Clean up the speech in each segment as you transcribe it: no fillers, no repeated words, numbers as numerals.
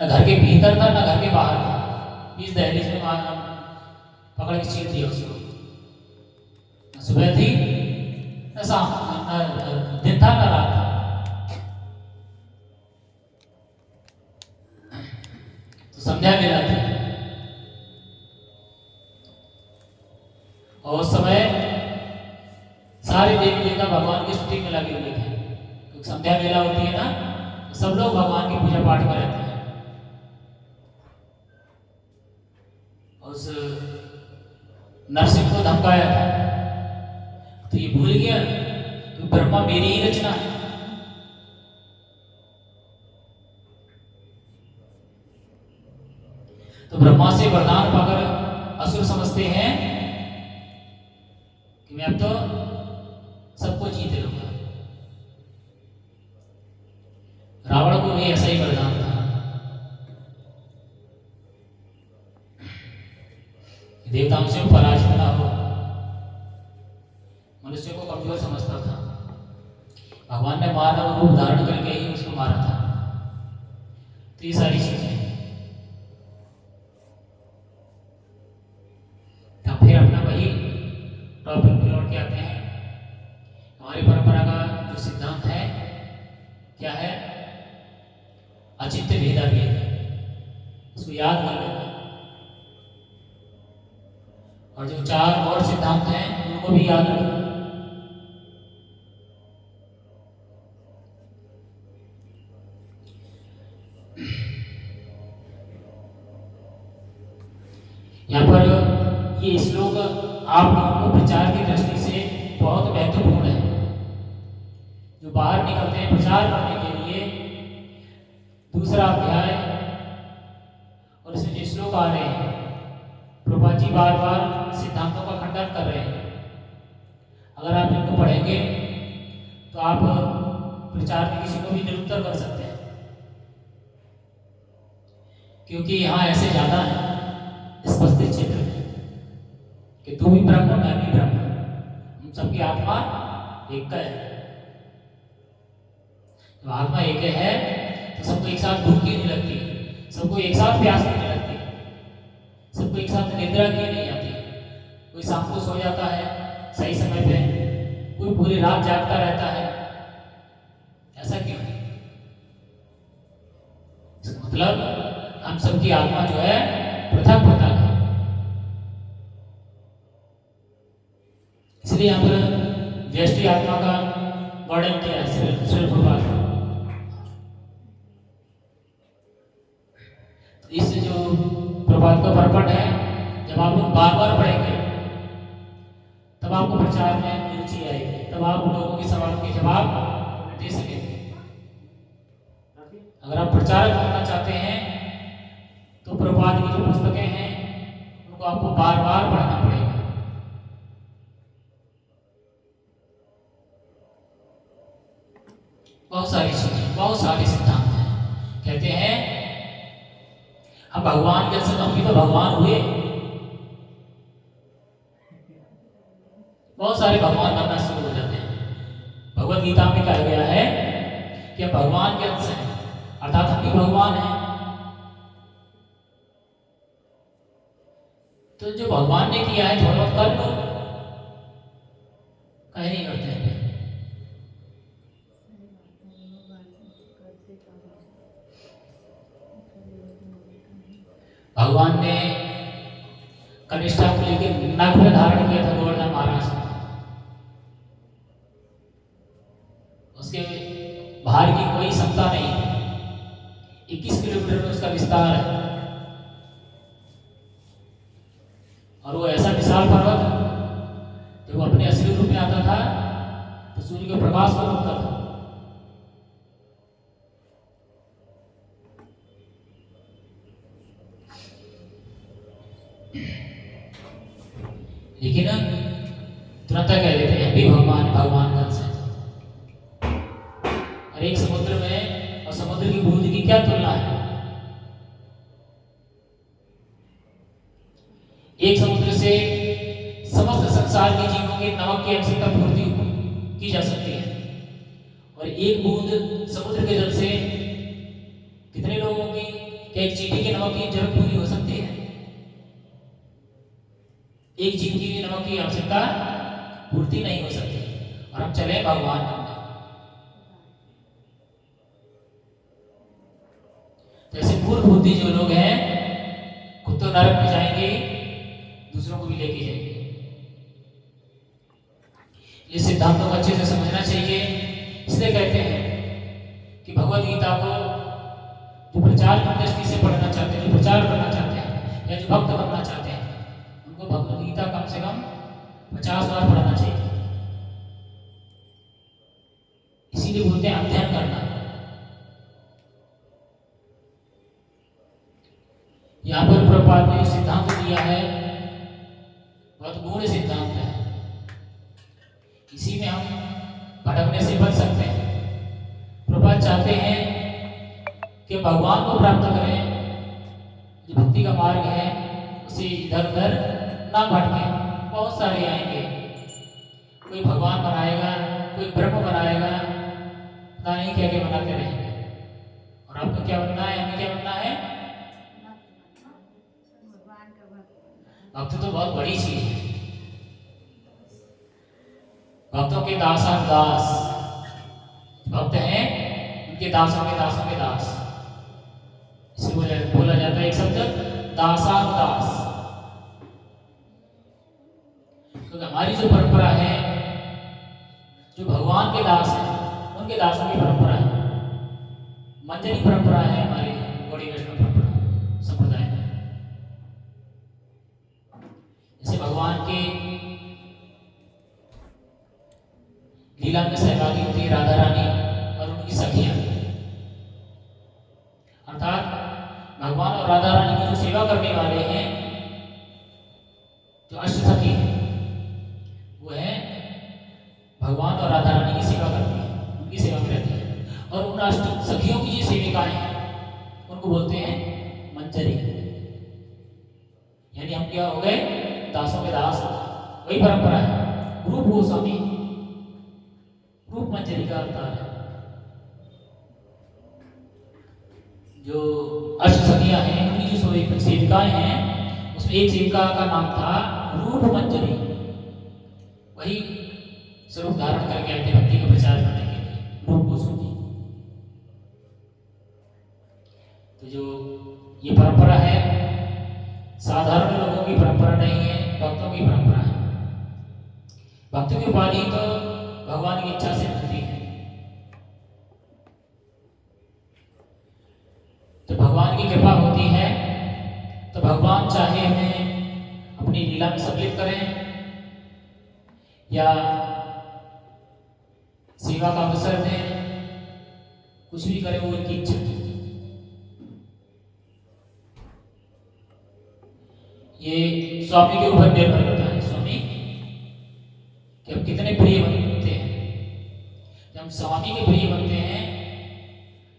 न घर के भीतर था न घर के बाहर था। इस दहलीज में वहां पकड़ के चीर दिया उसको। न सुबह थी न शाम, न दिन था न रात था। तो संध्या वेला थी और उस समय सारे देवी देवता भगवान की स्तुति में लगे हुए थे, क्योंकि संध्या वेला होती है ना, तो सब लोग भगवान की पूजा पाठ में रहते हैं। उस नरसिंह को धमकाया था, तो ये भूल गया कि ब्रह्मा मेरी ही रचना है। तो ब्रह्मा से वरदान पाकर असुर समझते हैं कि मैं अब तो सबको जीत लूंगा। रावण को भी ऐसा ही वरदान था, देवताओं से पराजित ना हो, मनुष्य को कमजोर समझता था। भगवान ने मानव रूप धारण करके ही उसको मारा था। तो ये सारी चीजें फिर अपना वही टॉपिक पे लौट के आते हैं। हमारी परंपरा का जो सिद्धांत है क्या है? अचिंत्य भेदा भेद, उसको याद कर लेना। और जो 4 और सिद्धांत हैं उनको भी याद रखना। यहाँ पर ये श्लोक आप लोगों को प्रचार की दृष्टि से बहुत महत्वपूर्ण है। जो बाहर निकलते हैं प्रचार करने के लिए, दूसरा अध्याय और इसमें जो श्लोक आ रहे हैं, प्रभुपाद जी बार बार सिद्धांतों का खंडन कर रहे हैं। अगर आप इनको पढ़ेंगे तो आप प्रचार में किसी को भी निरुत्तर कर सकते हैं, क्योंकि यहाँ ऐसे ज्यादा है स्पष्ट क्षेत्र में कि तू भी ब्रह्म मैं भी ब्रह्म, हम सबकी आत्मा एक है। तो आत्मा एक है तो सबको एक साथ भूख क्यों नहीं लगती, सबको एक साथ प्यास नहीं लगती, सबको एक साथ निद्रा क्यों नहीं आती? कोई शाम को सो जाता है सही समय पे, कोई पूरी रात जागता रहता है, ऐसा क्यों है? मतलब हम सबकी आत्मा जो है पृथक पृथक है। इसलिए यहाँ पर व्यष्टि आत्मा का वर्णन किया है श्री प्रभुपाद। इस जो प्रभात का परपट है, जब आप लोग बार बार पढ़ेंगे तब आपको प्रचार में रुचि आएगी, तब आप लोगों के सवालों के जवाब दे सकेंगे। अगर आप प्रचारक बनना चाहते हैं तो प्रभात की जो पुस्तकें हैं उनको आपको बार बार पढ़ना पड़ेगा। बहुत सारी चीजें, बहुत सारे सिद्धांत हैं। कहते हैं हम भगवान के अंश, हम भी तो भगवान हुए। बहुत सारे भगवान बनना शुरू हो जाते हैं। भगवद गीता में कहा गया है कि हम भगवान के अंश हैं, अर्थात हम भी भगवान हैं। तो जो भगवान ने किया है थोड़ा बहुत कर लो, कहीं नहीं करते हैं। भगवान ने कनिष्ठा को लेकर नाग में धारण किया था गोवर्धन महाराज ने। उसके बाहर की कोई क्षमता नहीं है, 21 किलोमीटर में उसका विस्तार है। और वो ऐसा विशाल पर्वत, जब वो अपने असली रूप में आता था तो सूर्य के प्रकाश को रोकता था। लेकिन तुरंत कह देते हैं भी भगवान भगवान का अंश है। और एक समुद्र में और समुद्र की बूंद की क्या तुलना है? एक समुद्र से समस्त संसार के जीवों के नमक की आवश्यकता पूर्ति की जा सकती है, और एक बूंद समुद्र के जल से कितने लोगों की एक चींटी के नमक की जरूरत पूरी हो सकती है? एक जीव की भी नमक की आवश्यकता पूर्ति नहीं हो सकती, और हम चले भगवान बनने। जैसे मूर्ख बुद्धि जो लोग हैं, खुद तो नरक में जाएंगे, दूसरों को भी लेके जाएंगे। इस सिद्धांतों को अच्छे से समझना चाहिए। इसलिए कहते हैं कि भगवद गीता को जो प्रचार की दृष्टि से पढ़ना चाहते हैं, जो प्रचार करना चाहते हैं, या जो भक्त बनना चाहते हैं, उनको भगवद गीता कम से कम 50 बार पढ़ना चाहिए। इसीलिए बोलते हैं अध्ययन करना। यहाँ पर प्रभुपाद ने सिद्धांत दिया है, बहुत गूढ़ सिद्धांत है। इसी में हम भटकने से बच सकते हैं। प्रभुपाद चाहते हैं कि भगवान को प्राप्त करें, जो भक्ति का मार्ग है उसे इधर उधर ना भटके। बहुत सारे आएंगे, कोई भगवान बनाएगा, कोई ब्रह्म बनाएगा, पता नहीं क्या क्या बनाते रहेंगे। और आपको क्या बनना है, हमें क्या बनना है? भक्त तो बहुत बड़ी चीज है। भक्तों के दासान दास, भक्त हैं उनके दासों के दासों के दास। इसे बोला जाता है एक शब्द दासान दास। तो हमारी जो परंपरा है, जो भगवान के दास हैं, उनके दासों की परंपरा है, मंजरी परंपरा है हमारी गौड़ी वैष्णव परंपरा संप्रदाय में। जैसे भगवान के लीला में सहभागी होती है राधा रानी और उनकी सखियां, अर्थात भगवान और राधा रानी की जो सेवा करने वाले हैं, जो अष्ट सखी हैं, वो है भगवान और राधा रानी की सेवा करती है, उनकी सेवा में रहती है। और उन अष्ट सखियों की जो सेविकाएं हैं उनको बोलते हैं मंजरी। यानी हम क्या हो गए? दासों के दास। वही परंपरा है। रूप गोस्वामी रूप मंजरी का अवतार है। जो अष्ट सखियां हैं, उनकी जो सेविकाएं हैं, उसमें एक सेविका का नाम था रूप मंजरी। वही स्वरूप धारण करके आए थे भक्ति का प्रचार करने के लिए, रूप गोस्वामी। तो जो ये परंपरा है, साधारण लोगों की परंपरा नहीं है, भक्तों की परंपरा है। भक्तों की उपाधि तो भगवान की इच्छा से मिलती है। तो भगवान की कृपा होती है तो भगवान चाहे हमें अपनी लीला में सम्मिलित करें या सेवा का अवसर दें, कुछ भी करें, वो उनकी इच्छा है। ये स्वामी के ऊपर निर्भर करता है, स्वामी कि हम कितने प्रिय बनते हैं। जब हम स्वामी के प्रिय बनते हैं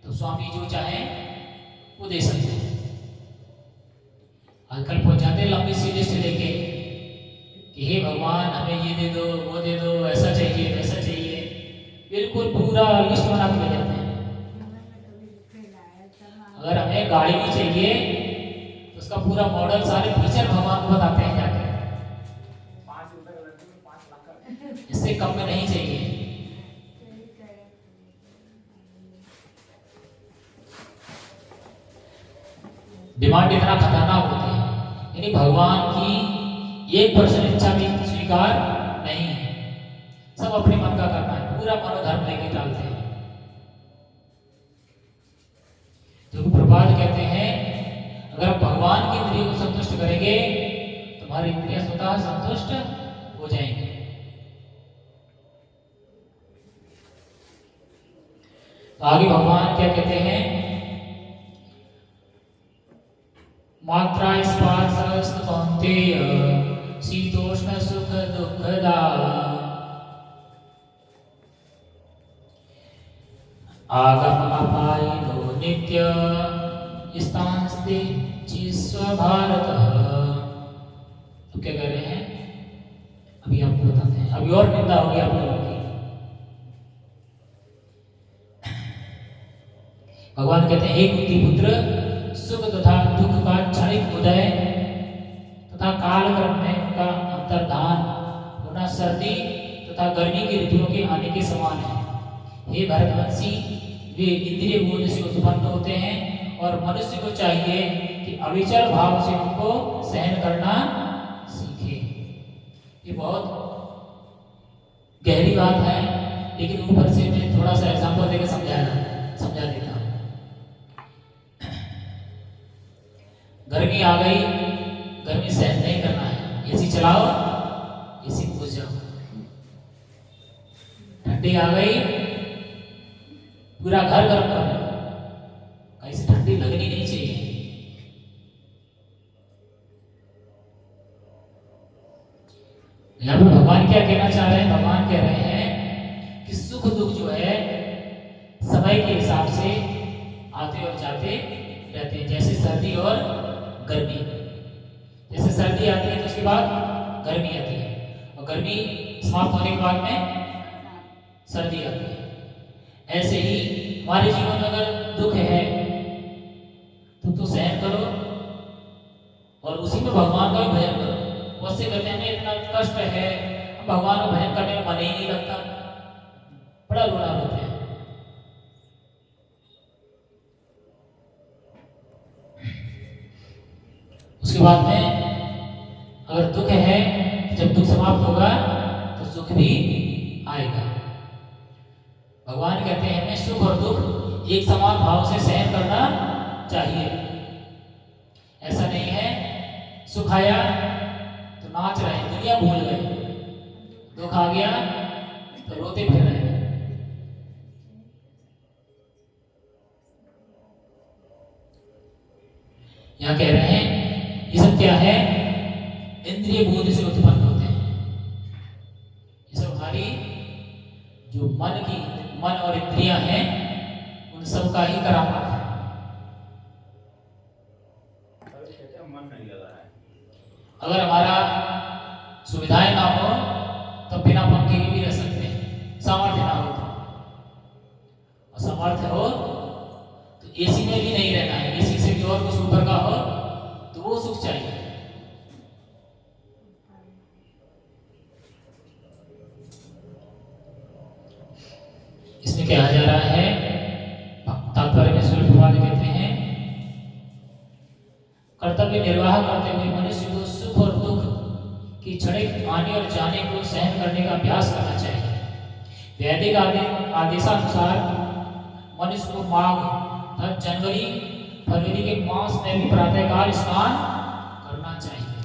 तो स्वामी जो चाहे वो दे सकते हैं। आजकल पहुंचाते लंबी सी लिस्ट लेके कि हे भगवान हमें ये दे दो, वो दे दो, ऐसा चाहिए, वैसा चाहिए, बिल्कुल पूरा लिस्ट बना के ले जाते हैं। अगर हमें गाड़ी भी चाहिए तो उसका पूरा मॉडल, सारे फीचर भगवान को बताते हैं जाके। 5 रुपए का लड्डू में 5 लाख, इससे कम में नहीं चाहिए। डिमांड इतना खतरनाक होती है। यानी भगवान की 1% इच्छा भी स्वीकार नहीं है, सब अपने मन का करना है, पूरा मनोधर्म लेके चलते हैं। तो प्रभुपाद कहते हैं अगर आप भगवान की इंद्रियों को संतुष्ट करेंगे तो हमारी इंद्रियां स्वतः संतुष्ट हो जाएंगे। तो आगे भगवान क्या कहते हैं? मात्रा स्पर्श कौन्तेय शीतोष्ण सुख दुःखदा आगम अपायिनो नित्य स्थांस्ते चिस्व भारत। तो क्या कह रहे हैं? अभी आपको बताते हैं, अभी और निंदा होगी आप लोगों की। भगवान कहते हैं हे कुंती पुत्र, सुख तथा दुख का क्षणिक उदय तथा कालक्रम में उनका अंतर्धान होना सर्दी तथा गर्मी की ऋतुओं के आने के समान है। हे भरतवंशी, वे इंद्रिय बोध से उत्पन्न होते हैं और मनुष्य को चाहिए कि अविचल भाव से उनको सहन करना सीखे। ये बहुत गहरी बात है, लेकिन ऊपर से मैं थोड़ा सा एग्जांपल देकर समझा देता हूँ। गर्मी आ गई, गर्मी सहन नहीं करना है, एसी चलाओ, एसी में घुस जाओ। ठंडी आ गई, पूरा घर गर्म कर लो, कहीं से ठंडी लगनी नहीं चाहिए। यहाँ पे भगवान क्या कहना चाह रहे हैं? भगवान कह रहे हैं कि सुख दुख जो है समय के हिसाब से आते और जाते रहते हैं, जैसे सर्दी और गर्मी। जैसे सर्दी आती है तो उसके बाद गर्मी आती है, और गर्मी समाप्त होने के बाद में सर्दी आती है। ऐसे ही हमारे जीवन में अगर दुख है तो सहन करो और उसी में भगवान का भी भजन करो। उससे कहते हैं इतना कष्ट है, भगवान का भजन करने में मन ही नहीं लगता, बड़ा रोना रोते हैं। उसके बाद में अगर दुख है, जब दुख समाप्त होगा तो सुख भी आएगा। भगवान कहते हैं हमें सुख और दुख एक समान भाव से सहन करना चाहिए। ऐसा नहीं है सुख आया तो नाच रहे हैं, दुनिया भूल गए, दुख आ गया तो रोते फिर रहे हैं। यहाँ कह रहे हैं ये सब क्या है? इंद्रिय बोध से उत्पन्न होते हैं। ये सब हमारी जो मन और इंद्रियां हैं उन सब का ही करामात है। अगर हमारा सुविधाएं ना हो तो बिना पंखे के भी रह सकते हैं, सामर्थ्य ना हो और सामर्थ्य हो तो एसी में भी नहीं रहना है, एसी से भी और कुछ ऊपर का हो तो वो सुख चाहिए। इसमें कहा जा रहा है, तात्पर्य में श्री भगवान कहते हैं कर्तव्य निर्वाह करते हुए मनुष्य को सुख और दुख की क्षणिक आने और जाने को सहन करने का अभ्यास करना चाहिए। वैदिक आदेशानुसार मनुष्य को माघ तथा जनवरी फरवरी के मास में भी प्रातःकाल स्नान करना चाहिए।